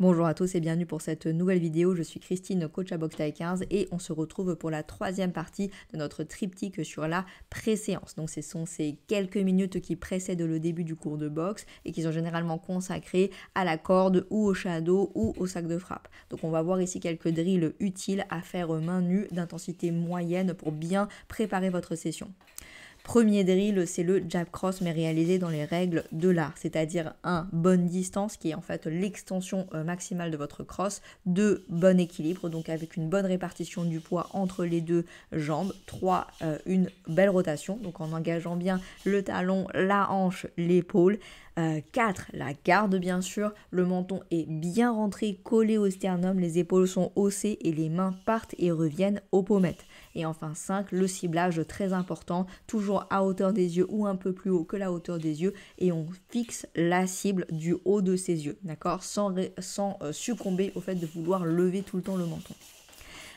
Bonjour à tous et bienvenue pour cette nouvelle vidéo. Je suis Christine, coach à Boxe Thaï 15 et on se retrouve pour la troisième partie de notre triptyque sur la pré-séance. Donc ce sont ces quelques minutes qui précèdent le début du cours de boxe et qui sont généralement consacrées à la corde ou au shadow ou au sac de frappe. Donc on va voir ici quelques drills utiles à faire main nue d'intensité moyenne pour bien préparer votre session. Premier drill, c'est le jab cross, mais réalisé dans les règles de l'art, c'est-à-dire 1, bonne distance, qui est en fait l'extension maximale de votre cross, 2, bon équilibre, donc avec une bonne répartition du poids entre les deux jambes, 3, une belle rotation, donc en engageant bien le talon, la hanche, l'épaule, 4, la garde bien sûr, le menton est bien rentré, collé au sternum, les épaules sont haussées et les mains partent et reviennent aux pommettes. Et enfin 5, le ciblage très important, toujours à hauteur des yeux ou un peu plus haut que la hauteur des yeux et on fixe la cible du haut de ses yeux, d'accord, sans succomber au fait de vouloir lever tout le temps le menton.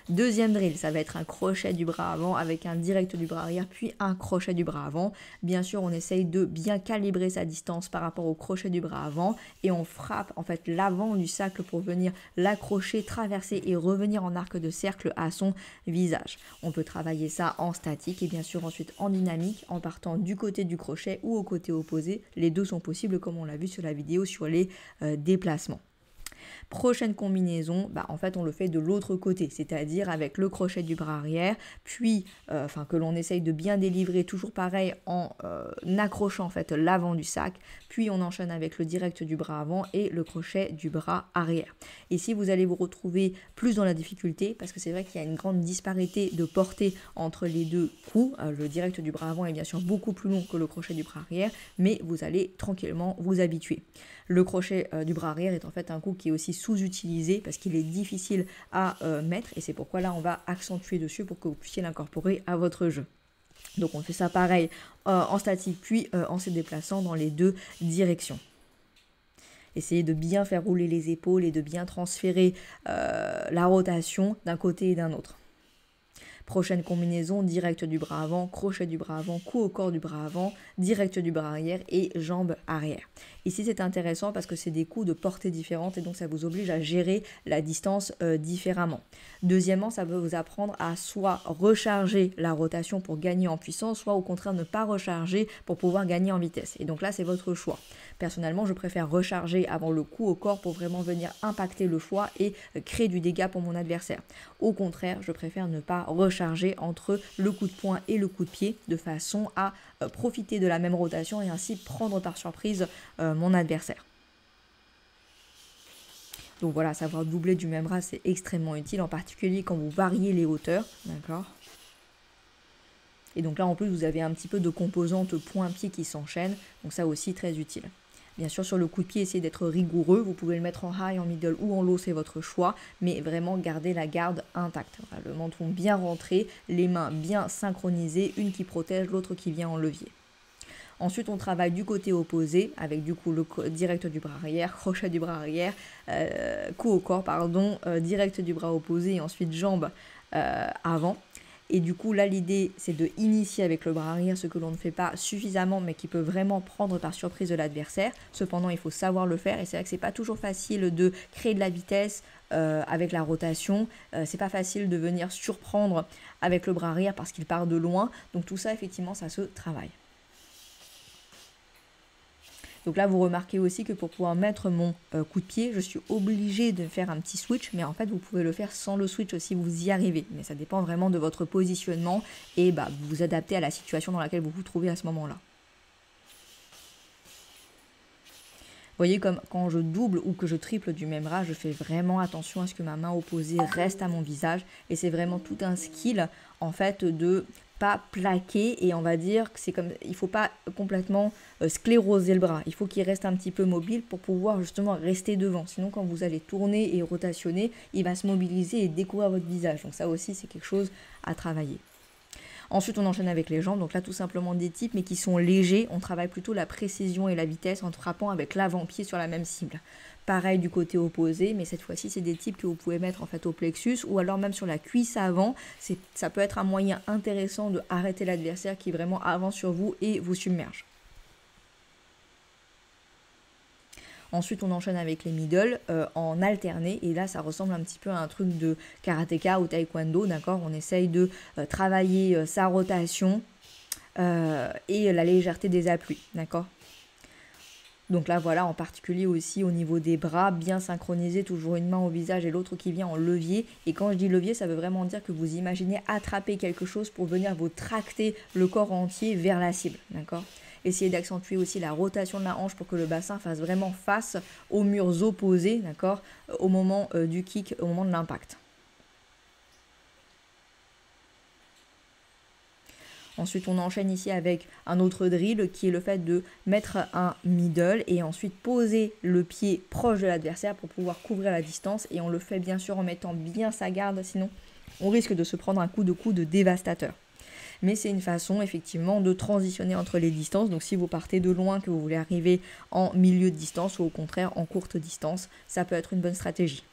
Deuxième drill, ça va être un crochet du bras avant avec un direct du bras arrière, puis un crochet du bras avant. Bien sûr, on essaye de bien calibrer sa distance par rapport au crochet du bras avant et on frappe en fait l'avant du sac pour venir l'accrocher, traverser et revenir en arc de cercle à son visage. On peut travailler ça en statique et bien sûr ensuite en dynamique en partant du côté du crochet ou au côté opposé. Les deux sont possibles comme on l'a vu sur la vidéo sur les déplacements. Prochaine combinaison, en fait on le fait de l'autre côté, c'est-à-dire avec le crochet du bras arrière, puis que l'on essaye de bien délivrer, toujours pareil en accrochant en fait l'avant du sac, puis on enchaîne avec le direct du bras avant et le crochet du bras arrière. Ici vous allez vous retrouver plus dans la difficulté parce que c'est vrai qu'il y a une grande disparité de portée entre les deux coups. Le direct du bras avant est bien sûr beaucoup plus long que le crochet du bras arrière, mais vous allez tranquillement vous habituer. Le crochet du bras arrière est en fait un coup qui est aussi sous-utilisé parce qu'il est difficile à mettre et c'est pourquoi là on va accentuer dessus pour que vous puissiez l'incorporer à votre jeu. Donc on fait ça pareil en statique puis en se déplaçant dans les deux directions. Essayez de bien faire rouler les épaules et de bien transférer la rotation d'un côté et d'un autre. Prochaine combinaison, direct du bras avant, crochet du bras avant, coup au corps du bras avant, direct du bras arrière et jambe arrière. Ici c'est intéressant parce que c'est des coups de portée différente et donc ça vous oblige à gérer la distance différemment. Deuxièmement, ça peut vous apprendre à soit recharger la rotation pour gagner en puissance, soit au contraire ne pas recharger pour pouvoir gagner en vitesse. Et donc là c'est votre choix. Personnellement je préfère recharger avant le coup au corps pour vraiment venir impacter le foie et créer du dégât pour mon adversaire. Au contraire, je préfère ne pas recharger entre le coup de poing et le coup de pied de façon à profiter de la même rotation et ainsi prendre par surprise mon adversaire. Donc voilà, savoir doubler du même bras, c'est extrêmement utile, en particulier quand vous variez les hauteurs, d'accord ? Et donc là, en plus, vous avez un petit peu de composantes poing-pied qui s'enchaînent, donc ça aussi très utile. Bien sûr, sur le coup de pied, essayez d'être rigoureux. Vous pouvez le mettre en high, en middle ou en low, c'est votre choix. Mais vraiment, gardez la garde intacte. Voilà, le menton bien rentré, les mains bien synchronisées, une qui protège, l'autre qui vient en levier. Ensuite, on travaille du côté opposé, avec du coup le direct du bras arrière, crochet du bras arrière, coup au corps, direct du bras opposé et ensuite jambe avant. Et du coup, là, l'idée, c'est de initier avec le bras arrière ce que l'on ne fait pas suffisamment, mais qui peut vraiment prendre par surprise de l'adversaire. Cependant, il faut savoir le faire. Et c'est vrai que c'est pas toujours facile de créer de la vitesse avec la rotation. C'est pas facile de venir surprendre avec le bras arrière parce qu'il part de loin. Donc tout ça, effectivement, ça se travaille. Donc là, vous remarquez aussi que pour pouvoir mettre mon coup de pied, je suis obligée de faire un petit switch, mais en fait, vous pouvez le faire sans le switch si vous y arrivez. Mais ça dépend vraiment de votre positionnement et vous vous adaptez à la situation dans laquelle vous vous trouvez à ce moment-là. Vous voyez, comme quand je double ou que je triple du même bras, je fais vraiment attention à ce que ma main opposée reste à mon visage. Et c'est vraiment tout un skill, en fait, de pas plaquer. Et on va dire que c'est comme, il faut pas complètement scléroser le bras. Il faut qu'il reste un petit peu mobile pour pouvoir justement rester devant. Sinon, quand vous allez tourner et rotationner, il va se mobiliser et découvrir votre visage. Donc ça aussi, c'est quelque chose à travailler. Ensuite, on enchaîne avec les jambes. Donc là, tout simplement des types, mais qui sont légers. On travaille plutôt la précision et la vitesse en frappant avec l'avant-pied sur la même cible. Pareil du côté opposé, mais cette fois-ci, c'est des types que vous pouvez mettre en fait au plexus ou alors même sur la cuisse avant. Ça peut être un moyen intéressant de arrêter l'adversaire qui vraiment avance sur vous et vous submerge. Ensuite, on enchaîne avec les middle en alterné. Et là, ça ressemble un petit peu à un truc de karatéka ou taekwondo, d'accord? On essaye de travailler sa rotation et la légèreté des appuis, d'accord? Donc là, voilà, en particulier aussi au niveau des bras, bien synchronisé, toujours une main au visage et l'autre qui vient en levier. Et quand je dis levier, ça veut vraiment dire que vous imaginez attraper quelque chose pour venir vous tracter le corps entier vers la cible, d'accord? Essayez d'accentuer aussi la rotation de la hanche pour que le bassin fasse vraiment face aux murs opposés, d'accord? Au moment du kick, au moment de l'impact. Ensuite, on enchaîne ici avec un autre drill qui est le fait de mettre un middle et ensuite poser le pied proche de l'adversaire pour pouvoir couvrir la distance. Et on le fait bien sûr en mettant bien sa garde, sinon on risque de se prendre un coup de coude dévastateur. Mais c'est une façon effectivement de transitionner entre les distances. Donc si vous partez de loin, que vous voulez arriver en milieu de distance ou au contraire en courte distance, ça peut être une bonne stratégie.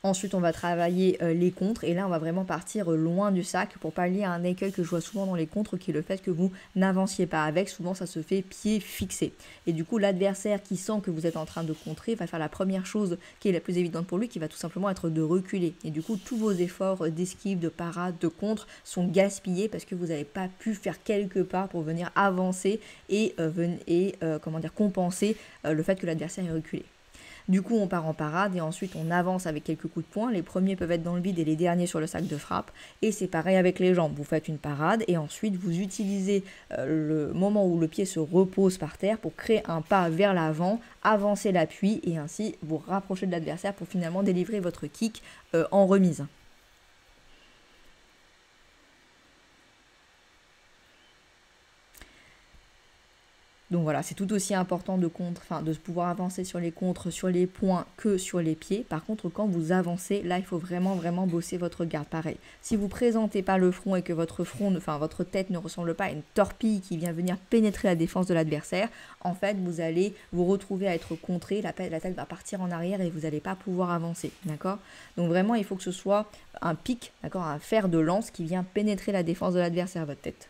Ensuite, on va travailler les contres et là, on va vraiment partir loin du sac pour pallier à un écueil que je vois souvent dans les contres qui est le fait que vous n'avanciez pas avec. Souvent, ça se fait pied fixé. Et du coup, l'adversaire qui sent que vous êtes en train de contrer va faire la première chose qui est la plus évidente pour lui, qui va tout simplement être de reculer. Et du coup, tous vos efforts d'esquive, de parade, de contre sont gaspillés parce que vous n'avez pas pu faire quelques pas pour venir avancer et compenser le fait que l'adversaire est reculé. Du coup, on part en parade et ensuite on avance avec quelques coups de poing. Les premiers peuvent être dans le vide et les derniers sur le sac de frappe. Et c'est pareil avec les jambes. Vous faites une parade et ensuite vous utilisez le moment où le pied se repose par terre pour créer un pas vers l'avant, avancer l'appui et ainsi vous rapprocher de l'adversaire pour finalement délivrer votre kick en remise. Donc voilà, c'est tout aussi important de pouvoir avancer sur les contres, sur les points que sur les pieds. Par contre, quand vous avancez, là, il faut vraiment bosser votre garde. Pareil, si vous présentez pas le front et que votre tête ne ressemble pas à une torpille qui vient venir pénétrer la défense de l'adversaire, en fait, vous allez vous retrouver à être contré, la tête va partir en arrière et vous n'allez pas pouvoir avancer, d'accord? Donc vraiment, il faut que ce soit un pic, d'accord, un fer de lance qui vient pénétrer la défense de l'adversaire, votre tête.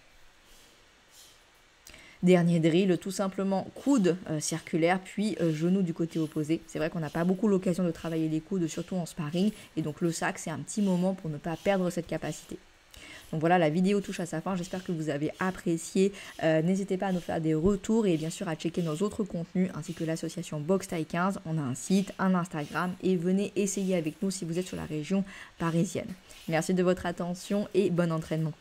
Dernier drill, tout simplement coude circulaire, puis genou du côté opposé. C'est vrai qu'on n'a pas beaucoup l'occasion de travailler les coudes, surtout en sparring. Et donc le sac, c'est un petit moment pour ne pas perdre cette capacité. Donc voilà, la vidéo touche à sa fin. J'espère que vous avez apprécié. N'hésitez pas à nous faire des retours et bien sûr à checker nos autres contenus ainsi que l'association Boxe Thaï 15. On a un site, un Instagram et venez essayer avec nous si vous êtes sur la région parisienne. Merci de votre attention et bon entraînement.